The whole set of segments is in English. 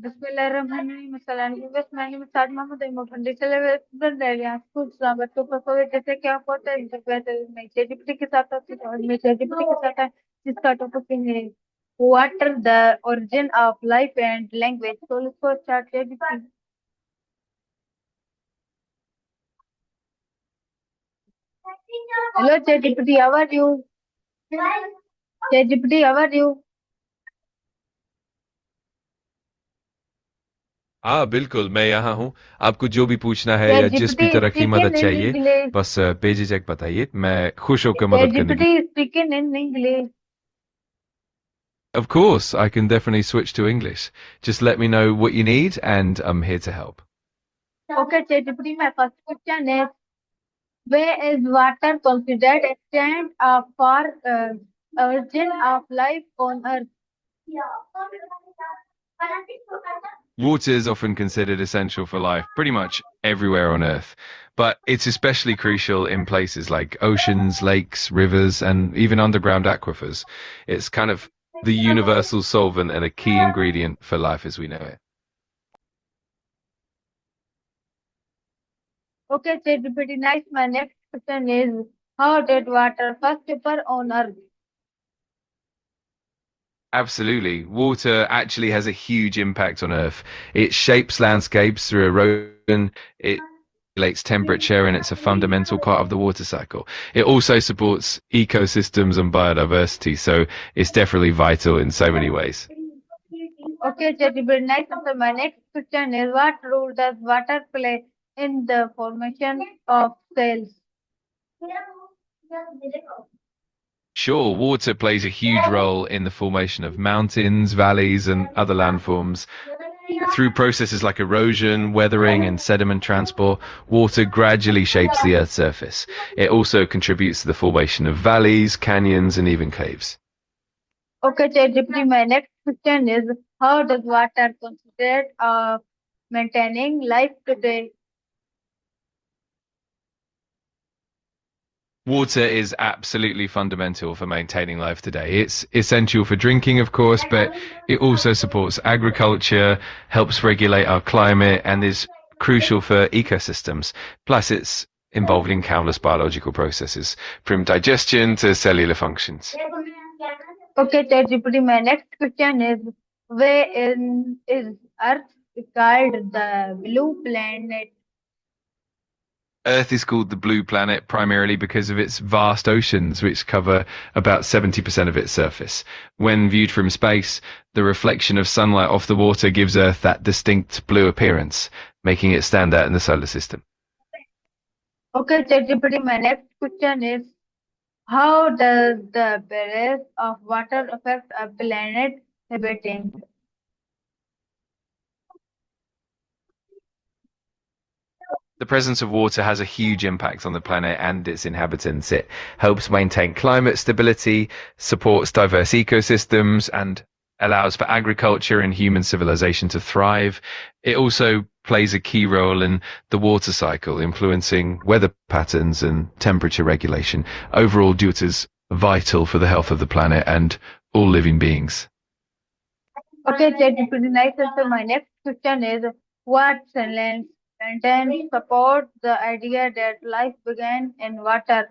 Bismillahirrahmanirrahim. Assalamualaikum. मैंने में साथ मोहम्मद इमोफन चले बन रहे हैं कुछ बच्चों को तो जैसे क्या होता है वैसे मैं चैटजीपीटी के साथ होती है और मैं चैटजीपीटी के साथ है जिसका टॉपिक है water the origin of life and language तो इसको start ChatGPT hello ChatGPT how are you ChatGPT how are you हाँ बिल्कुल, मैं यहाँ हूँ। आपको जो भी पूछना है या जिस चैटजीपीटी भी तरह की स्पीकिंग मदद इन चाहिए, इंग्लिश बस बेझिझक बताइए। मैं खुश होकर मदद करने की। ChatGPT speaking in English Of course, I can definitely switch to English. Just let me know what you need, and I'm here to help. Okay ChatGPT my first question is where is water considered extent for origin of life on Earth? Water is often considered essential for life pretty much everywhere on Earth, but it's especially crucial in places like oceans, lakes, rivers, and even underground aquifers. It's kind of the universal solvent and a key ingredient for life as we know it. Okay, ChatGPT, nice. My next question is how did water first appear on Earth? Absolutely. Water actually has a huge impact on Earth. It shapes landscapes through erosion. It regulates temperature, and it's a fundamental part of the water cycle. It also supports ecosystems and biodiversity, so it's definitely vital in so many ways. Okay, ChatGPT, nice answer. My next question is what role does water play in the formation of cells? Sure, water plays a huge role in the formation of mountains, valleys, and other landforms. Through processes like erosion, weathering, and sediment transport, water gradually shapes the Earth's surface. It also contributes to the formation of valleys, canyons, and even caves. Okay, ChatGPT, my next question is how does water consider maintaining life today? Water is absolutely fundamental for maintaining life today. It's essential for drinking, of course, but it also supports agriculture, helps regulate our climate, and is crucial for ecosystems. Plus, it's involved in countless biological processes, from digestion to cellular functions. Okay, ChatGPT, my next question is where in is Earth called the blue planet? Earth is called the blue planet primarily because of its vast oceans, which cover about 70% of its surface. When viewed from space, the reflection of sunlight off the water gives Earth that distinct blue appearance, making it stand out in the solar system. Okay, ChatGPT, my next question is how does the presence of water affect a planet habitat? The presence of water has a huge impact on the planet and its inhabitants. It helps maintain climate stability, supports diverse ecosystems, and allows for agriculture and human civilization to thrive. It also plays a key role in the water cycle, influencing weather patterns and temperature regulation. Overall, water is vital for the health of the planet and all living beings. Okay, ChatGPT, nice answer. My next question is what sentence support the idea that life began in water?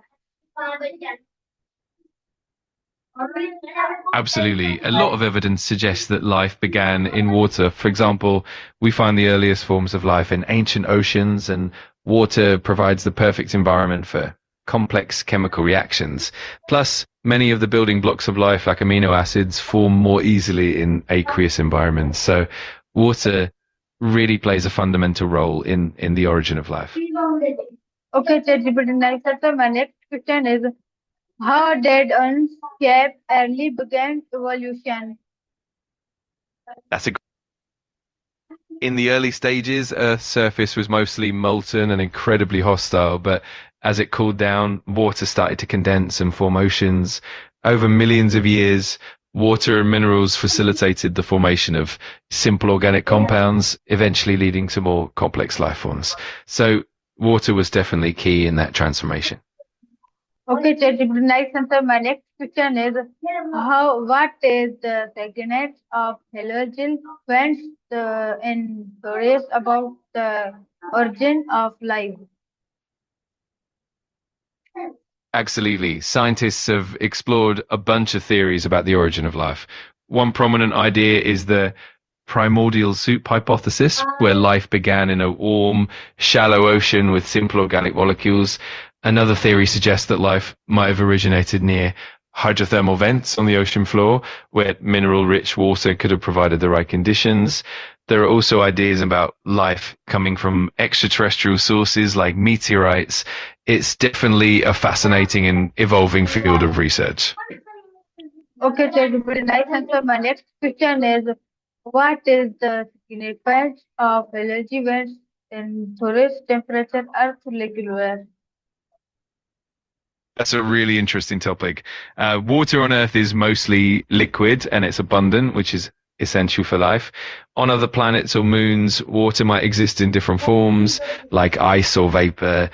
Absolutely. A lot of evidence suggests that life began in water. For example, we find the earliest forms of life in ancient oceans, and water provides the perfect environment for complex chemical reactions. Plus, many of the building blocks of life, like amino acids, form more easily in aqueous environments. So, water really plays a fundamental role in the origin of life. Okay, ChatGPT, nice answer. My next question is how did unshape early began evolution? That's a In the early stages, Earth's surface was mostly molten and incredibly hostile, but as it cooled down, water started to condense and form oceans. Over millions of years, water and minerals facilitated the formation of simple organic compounds, eventually leading to more complex life forms. So water was definitely key in that transformation. Okay, ChatGPT, nice answer. My next question is what is the significance of halogen vents in stories about the origin of life? Absolutely. Scientists have explored a bunch of theories about the origin of life. One prominent idea is the primordial soup hypothesis, where life began in a warm, shallow ocean with simple organic molecules. Another theory suggests that life might have originated near hydrothermal vents on the ocean floor, where mineral-rich water could have provided the right conditions. There are also ideas about life coming from extraterrestrial sources like meteorites. It's definitely a fascinating and evolving field of research. Okay, ChatGPT, nice answer. My next question is what is the significance of allergy vents in tourist temperature Earth liquid? That's a really interesting topic. Water on Earth is mostly liquid and it's abundant, which is essential for life. On other planets or moons, water might exist in different forms, like ice or vapor.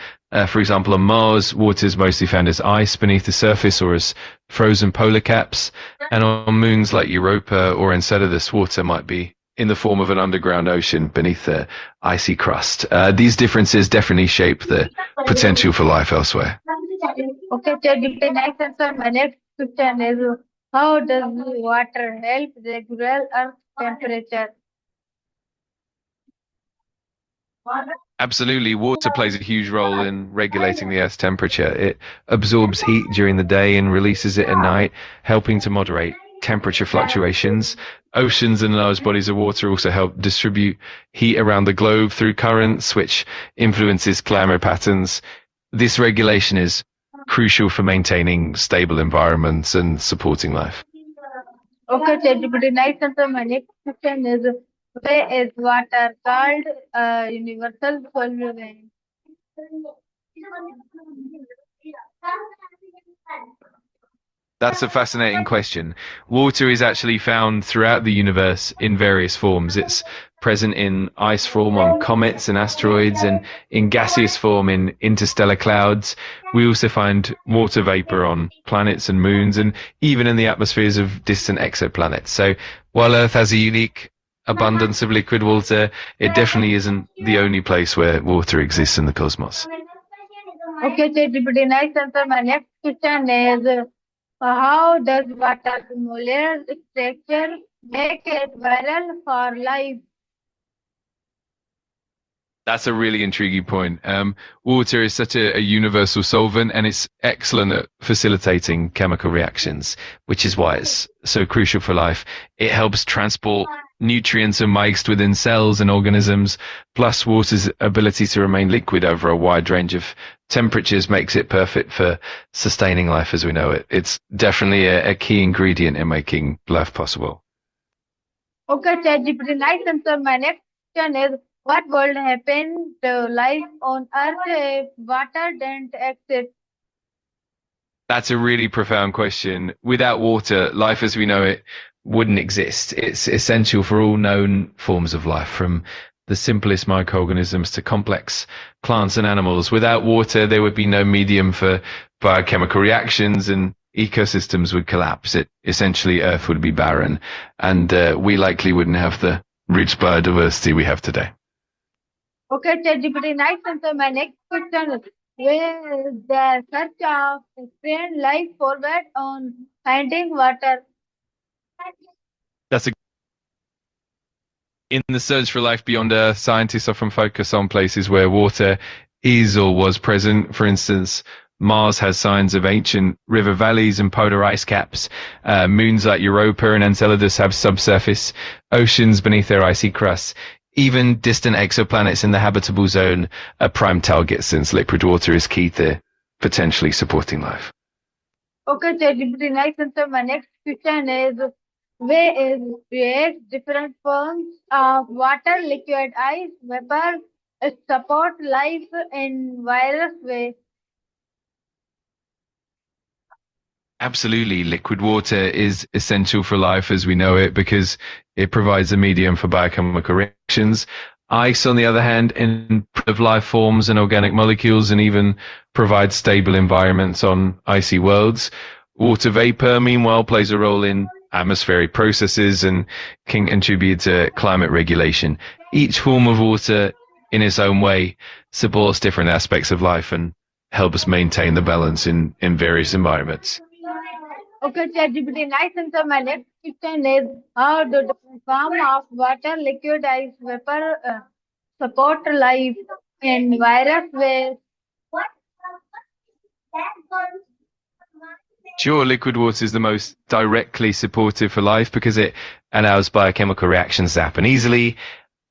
For example, on Mars, water is mostly found as ice beneath the surface or as frozen polar caps. And on moons like Europa or Enceladus, water might be in the form of an underground ocean beneath the icy crust. These differences definitely shape the potential for life elsewhere. Okay, ChatGPT, nice answer. My next question is how does water help regulate Earth temperature? Absolutely. Water plays a huge role in regulating the Earth's temperature. It absorbs heat during the day and releases it at night, helping to moderate temperature fluctuations. Oceans and large bodies of water also help distribute heat around the globe through currents, which influences climate patterns. This regulation is crucial for maintaining stable environments and supporting life. Okay, ChatGPT, nice answer. My next question is why is water called a universal solvent? That's a fascinating question. Water is actually found throughout the universe in various forms. It's present in ice form on comets and asteroids and in gaseous form in interstellar clouds. We also find water vapor on planets and moons and even in the atmospheres of distant exoplanets. So while Earth has a unique abundance of liquid water, it definitely isn't the only place where water exists in the cosmos. Okay, ChatGPT, nice answer. My next question is how does water molecular structure make it viral for life? That's a really intriguing point. Water is such a universal solvent and it's excellent at facilitating chemical reactions, which is why it's so crucial for life. It helps transport nutrients and mixed within cells and organisms. Plus, water's ability to remain liquid over a wide range of temperatures makes it perfect for sustaining life as we know it. It's definitely a key ingredient in making life possible. Okay, ChatGPT, nice answer. My next question is what would happen to life on Earth if water didn't exist? That's a really profound question. Without water, life as we know it wouldn't exist. It's essential for all known forms of life, from the simplest microorganisms to complex plants and animals. Without water, there would be no medium for biochemical reactions and ecosystems would collapse. Essentially, Earth would be barren, and we likely wouldn't have the rich biodiversity we have today. Okay, ChatGPT, nice answer. My next question is where is the search of explain life forward on finding water? That's a In the search for life beyond Earth, scientists often focus on places where water is or was present. For instance, Mars has signs of ancient river valleys and polar ice caps. Moons like Europa and Enceladus have subsurface oceans beneath their icy crusts. Even distant exoplanets in the habitable zone are prime targets since liquid water is key to potentially supporting life. Okay, ChatGPT, nice answer. My next question is where is create different forms of water, liquid, ice, vapor support life in various ways. Absolutely. Liquid water is essential for life as we know it because it provides a medium for biochemical reactions. Ice, on the other hand, in of life forms and organic molecules and even provides stable environments on icy worlds. Water vapor, meanwhile, plays a role in atmospheric processes and can contribute to climate regulation. Each form of water, in its own way, supports different aspects of life and helps maintain the balance in various environments. Okay, ChatGPT, nice answer. My next question is how do the form of water, liquid, ice, vapor support life in virus ways? Sure, liquid water is the most directly supportive for life because it allows biochemical reactions to happen easily.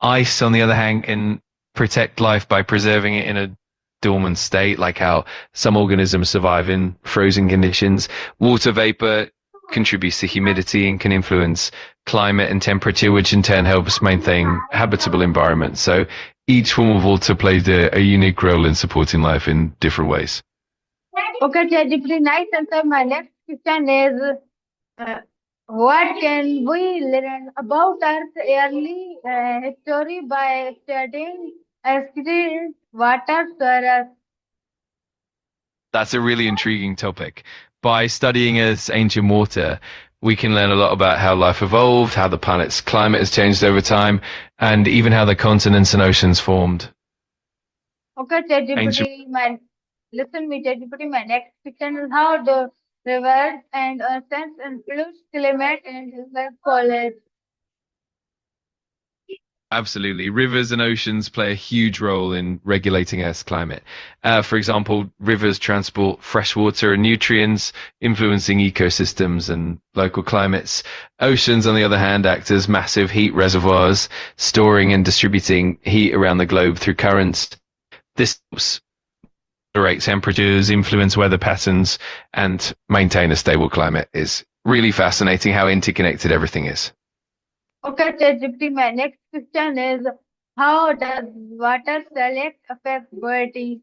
Ice, on the other hand, can protect life by preserving it in a dormant state, like how some organisms survive in frozen conditions. Water vapor contributes to humidity and can influence climate and temperature, which in turn helps maintain habitable environments. So each form of water plays a unique role in supporting life in different ways. Okay, ChatGPT, nice answer. My next question is uh, what can we learn about Earth's early history by studying extreme water sources? That's a really intriguing topic. By studying Earth's ancient water, we can learn a lot about how life evolved, how the planet's climate has changed over time, and even how the continents and oceans formed. Okay, Ancient ChatGPT, listen me, ChatGPT. My next question is how do rivers and oceans influence climate and human college? Absolutely. Rivers and oceans play a huge role in regulating Earth's climate. For example, rivers transport fresh water and nutrients, influencing ecosystems and local climates. Oceans, on the other hand, act as massive heat reservoirs, storing and distributing heat around the globe through currents. This helps moderate temperatures, influence weather patterns, and maintain a stable climate. It's really fascinating how interconnected everything is. Okay, ChatGPT. My next question is how does water select affect biodiversity?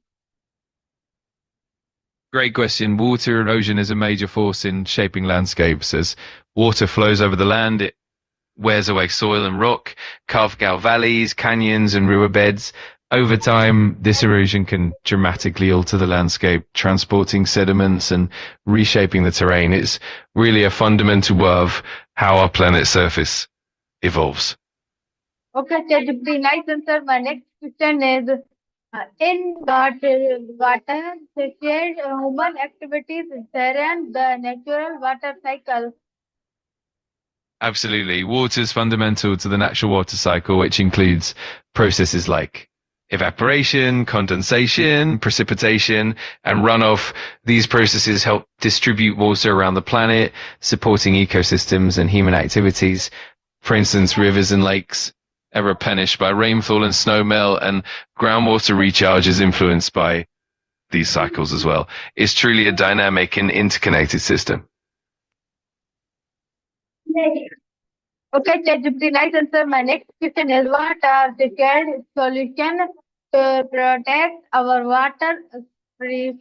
Great question. Water erosion is a major force in shaping landscapes. As water flows over the land, it wears away soil and rock, carving out valleys, canyons, and riverbeds. Over time, this erosion can dramatically alter the landscape, transporting sediments and reshaping the terrain. It's really a fundamental of how our planet's surface evolves. Okay, ChatGPT. Nice answer. My next question is in water, the shared human activities threaten the natural water cycle. Absolutely. Water is fundamental to the natural water cycle, which includes processes like evaporation, condensation, precipitation, and runoff. These processes help distribute water around the planet, supporting ecosystems and human activities. For instance, rivers and lakes are replenished by rainfall and snowmelt, and groundwater recharge is influenced by these cycles as well. It's truly a dynamic and interconnected system. Okay, ChatGPT. Nice answer. My next question is what are the shared solutions to protect our water free?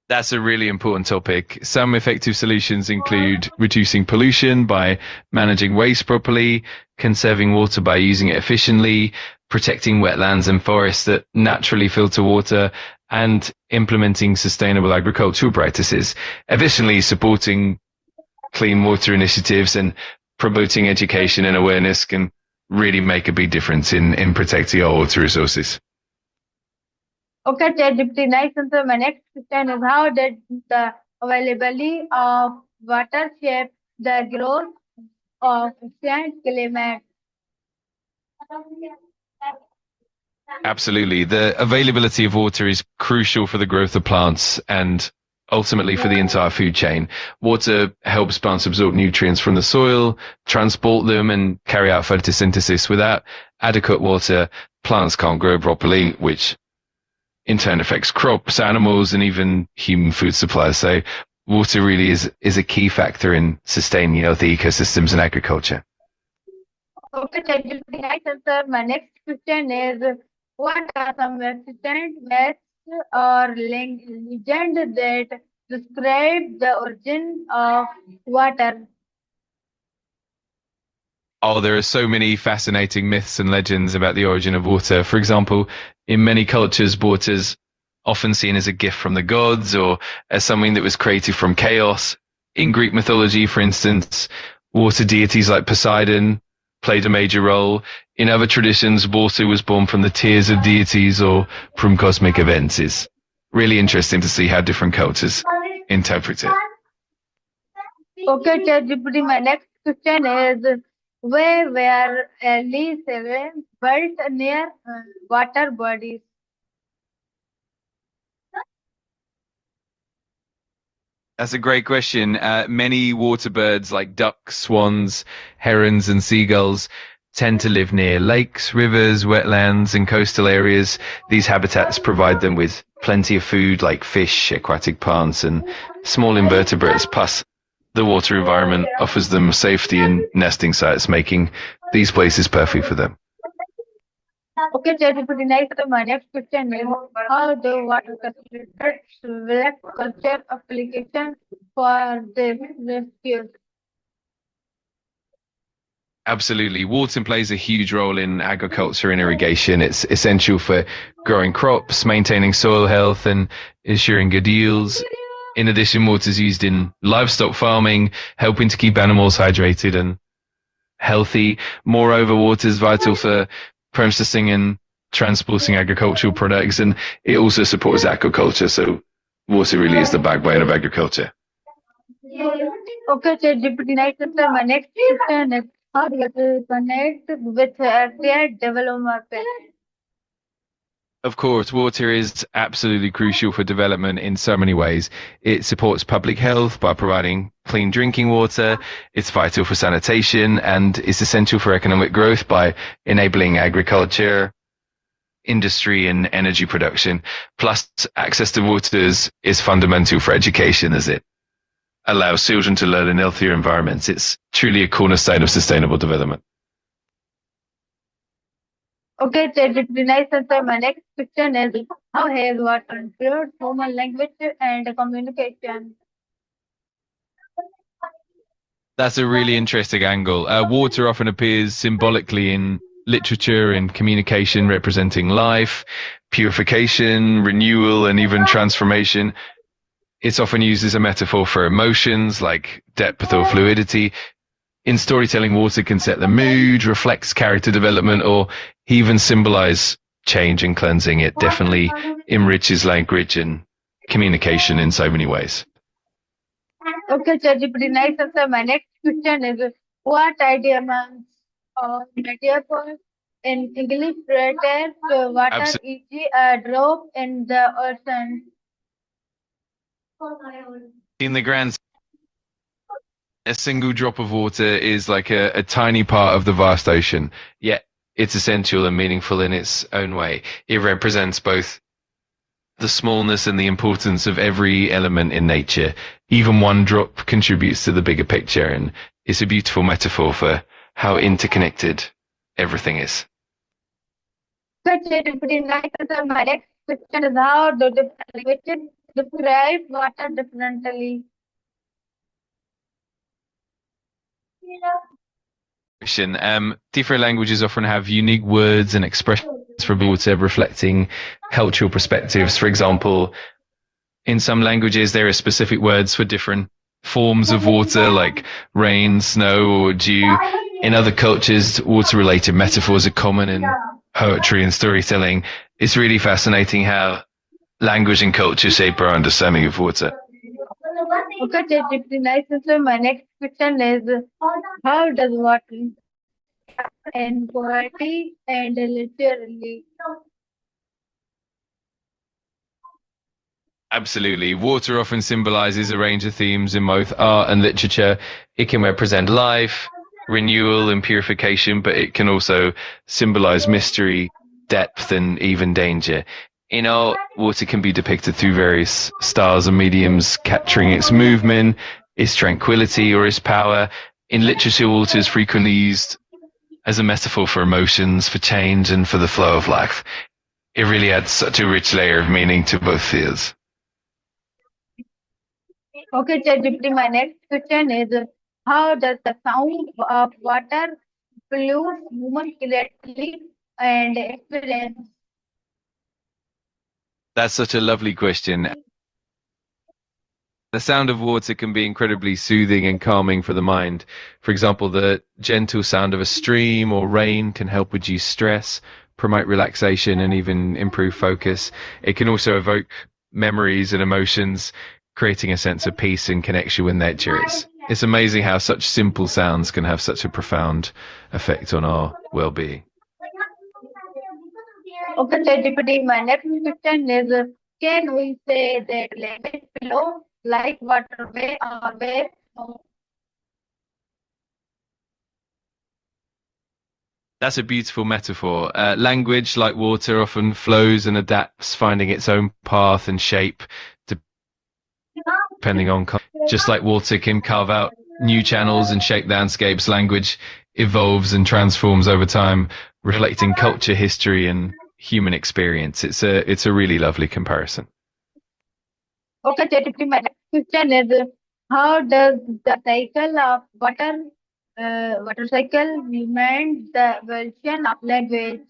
That's a really important topic. Some effective solutions include reducing pollution by managing waste properly, conserving water by using it efficiently, protecting wetlands and forests that naturally filter water, and implementing sustainable agricultural practices. Additionally, supporting clean water initiatives and promoting education and awareness can really make a big difference in protecting our water resources. Okay, ChatGPT. Nice answer. My next question is how did the availability of water shape the growth of ancient climate? Absolutely. The availability of water is crucial for the growth of plants and ultimately for the entire food chain. Water helps plants absorb nutrients from the soil, transport them, and carry out photosynthesis. Without adequate water, plants can't grow properly, which in turn affects crops, animals, and even human food supplies. So water really is a key factor in sustaining healthy ecosystems and agriculture. Okay, ChatGPT. Nice answer. My next question is what are some existent myths or legend that describe the origin of water? Oh, there are so many fascinating myths and legends about the origin of water. For example, in many cultures, water's often seen as a gift from the gods or as something that was created from chaos. In Greek mythology, for instance, water deities like Poseidon played a major role. In other traditions, water was born from the tears of deities or from cosmic events. It's really interesting to see how different cultures interpret it. Okay, ChatGPT, my next question is where were early seven built near water bodies? That's a great question. Many water birds like ducks, swans, herons, and seagulls tend to live near lakes, rivers, wetlands, and coastal areas. These habitats provide them with plenty of food like fish, aquatic plants, and small invertebrates. Plus, the water environment offers them safety and nesting sites, making these places perfect for them. Okay, ChatGPT, my next question is how do water facilitators select culture applications for the rescue? Absolutely. Water plays a huge role in agriculture and irrigation. It's essential for growing crops, maintaining soil health, and ensuring good yields. In addition, water is used in livestock farming, helping to keep animals hydrated and healthy. Moreover, water is vital for processing and transporting agricultural products, and it also supports aquaculture. So water really is the backbone of agriculture. Okay, ChatGPT, my next question is how do you connect with their development? Of course, water is absolutely crucial for development in so many ways. It supports public health by providing clean drinking water. It's vital for sanitation and it's essential for economic growth by enabling agriculture, industry and energy production. Plus, access to water is fundamental for education as it allows children to learn in healthier environments. It's truly a cornerstone of sustainable development. Okay, ChatGPT, my next question is how has water improved human language and communication? That's a really interesting angle. Water often appears symbolically in literature and communication, representing life, purification, renewal, and even transformation. It's often used as a metaphor for emotions like depth or fluidity. In storytelling, water can set the mood, reflects character development, or even symbolize change and cleansing. It definitely enriches language and communication in so many ways. Okay, ChatGPT, my next question is what idioms or metaphors in English related to water, Absolutely. e.g., a drop in the ocean? In the grand, a single drop of water is like a tiny part of the vast ocean, yet it's essential and meaningful in its own way. It represents both the smallness and the importance of every element in nature. Even one drop contributes to the bigger picture, and it's a beautiful metaphor for how interconnected everything is. Okay, ChatGPT, my next question is how do different languages describe water differently? Different languages often have unique words and expressions for water reflecting cultural perspectives. For example, in some languages, there are specific words for different forms of water, like rain, snow, or dew. In other cultures, water-related metaphors are common in poetry and storytelling. It's really fascinating how language and culture shape our understanding of water. Okay, ChatGPT, my next question is how does water and poverty and literally? Absolutely. Water often symbolizes a range of themes in both art and literature. It can represent life, renewal, and purification, but it can also symbolize mystery, depth, and even danger. In art, water can be depicted through various styles and mediums, capturing its movement, its tranquility, or its power. In literature, water is frequently used as a metaphor for emotions, for change, and for the flow of life. It really adds such a rich layer of meaning to both fields. Okay, ChatGPT, my next question is how does the sound of water influence human creativity and experience? That's such a lovely question. The sound of water can be incredibly soothing and calming for the mind. For example, the gentle sound of a stream or rain can help reduce stress, promote relaxation, and even improve focus. It can also evoke memories and emotions, creating a sense of peace and connection with nature. It's amazing how such simple sounds can have such a profound effect on our well-being. Okay, ChatGPT, my next question is, can we say that language flow like waterway or waves? That's a beautiful metaphor. Language, like water, often flows and adapts, finding its own path and shape depending on. Just like water can carve out new channels and shape landscapes, language evolves and transforms over time, reflecting culture, history, and human experience. It's a really lovely comparison. Okay, ChatGPT, my next question is, how does the cycle of water cycle remind the evolution of language?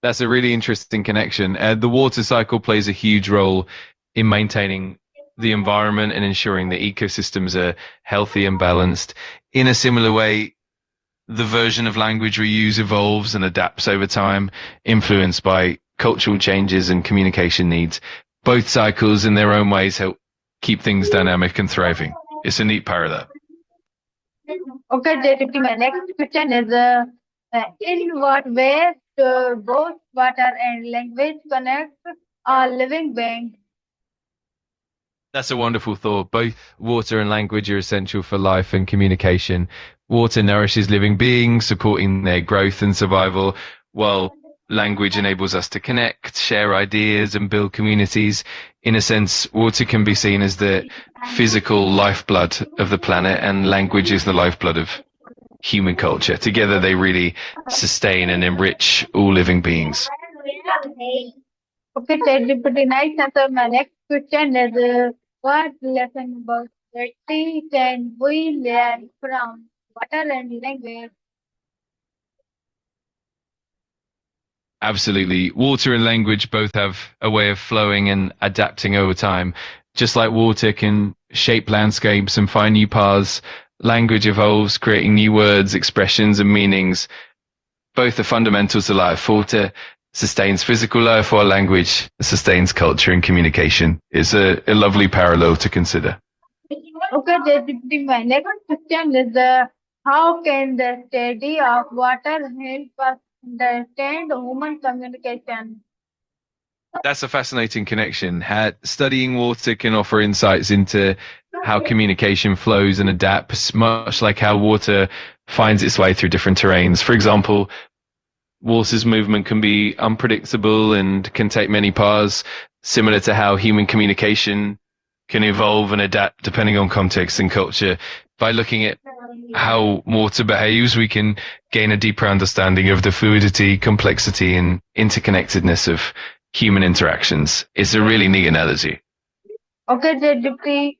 That's a really interesting connection. The water cycle plays a huge role in maintaining the environment and ensuring that ecosystems are healthy and balanced. In a similar way, the version of language we use evolves and adapts over time, influenced by cultural changes and communication needs. Both cycles, in their own ways, help keep things dynamic and thriving. It's a neat parallel. Okay, ChatGPT, my next question is, in what ways do both water and language connect our living beings? That's a wonderful thought. Both water and language are essential for life and communication. Water nourishes living beings, supporting their growth and survival, while language enables us to connect, share ideas, and build communities. In a sense, water can be seen as the physical lifeblood of the planet, and language is the lifeblood of human culture. Together, they really sustain and enrich all living beings. Okay, ChatGPT, nice answer. My next question is, what lesson about safety can we learn from water and language? Absolutely. Water and language both have a way of flowing and adapting over time. Just like water can shape landscapes and find new paths, language evolves, creating new words, expressions, and meanings. Both are fundamental to life. Water sustains physical life, while language sustains culture and communication. It's a lovely parallel to consider. Okay, ChatGPT, my next question is, how can the study of water help us understand human communication? That's a fascinating connection. Studying water can offer insights into how communication flows and adapts, much like how water finds its way through different terrains. For example, water's movement can be unpredictable and can take many paths, similar to how human communication can evolve and adapt depending on context and culture. By looking at how water behaves, we can gain a deeper understanding of the fluidity, complexity, and interconnectedness of human interactions. It's a really neat analogy. Okay, ChatGPT.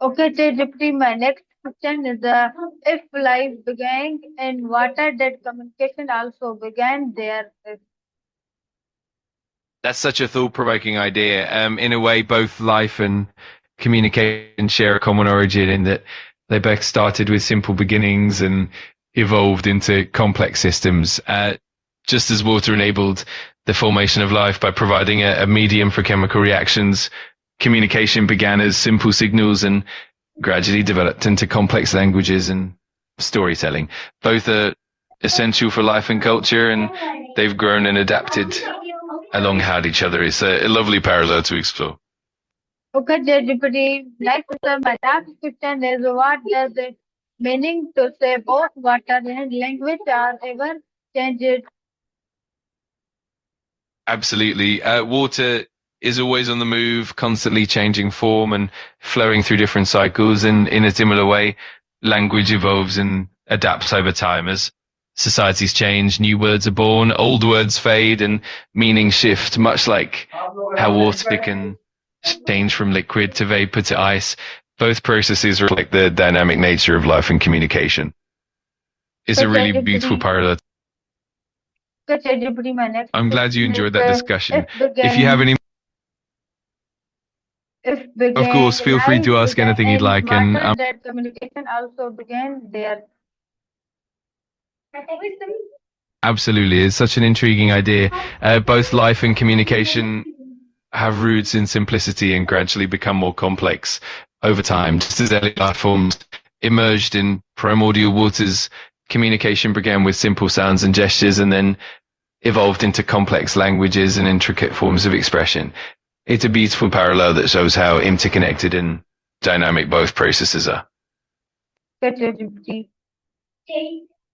Okay, ChatGPT, my next question is, if life began in water, did communication also began there? That's such a thought-provoking idea. In a way, both life and communication share a common origin in that they both started with simple beginnings and evolved into complex systems. Just as water enabled the formation of life by providing a medium for chemical reactions, communication began as simple signals and gradually developed into complex languages and storytelling. Both are essential for life and culture, and they've grown and adapted alongside each other. It's a lovely parallel to explore. Okay, ChatGPT, next my last question is, what does it meaning to say both water and language are ever changed? Absolutely. Water is always on the move, constantly changing form and flowing through different cycles. And in a similar way, language evolves and adapts over time. As societies change, new words are born, old words fade, and meanings shift, much like how water can change from liquid to vapor to ice. Both processes reflect the dynamic nature of life and communication. It's a really beautiful parallel. ChatGPT मैंने I'm glad you enjoyed that discussion. if If you have began any, if of course, began feel free life to ask began anything you'd in like. And water, that communication also began there. absolutely, it's such an intriguing idea. Both life and communication have roots in simplicity and gradually become more complex over time. Just as early life forms emerged in primordial waters, communication began with simple sounds and gestures and then evolved into complex languages and intricate forms of expression. It's a beautiful parallel that shows how interconnected and dynamic both processes are. ChatGPT.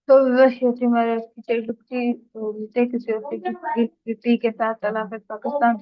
तो वैसे हमारे ChatGPT तो किसी के साथ अलाहाबाद पाकिस्तान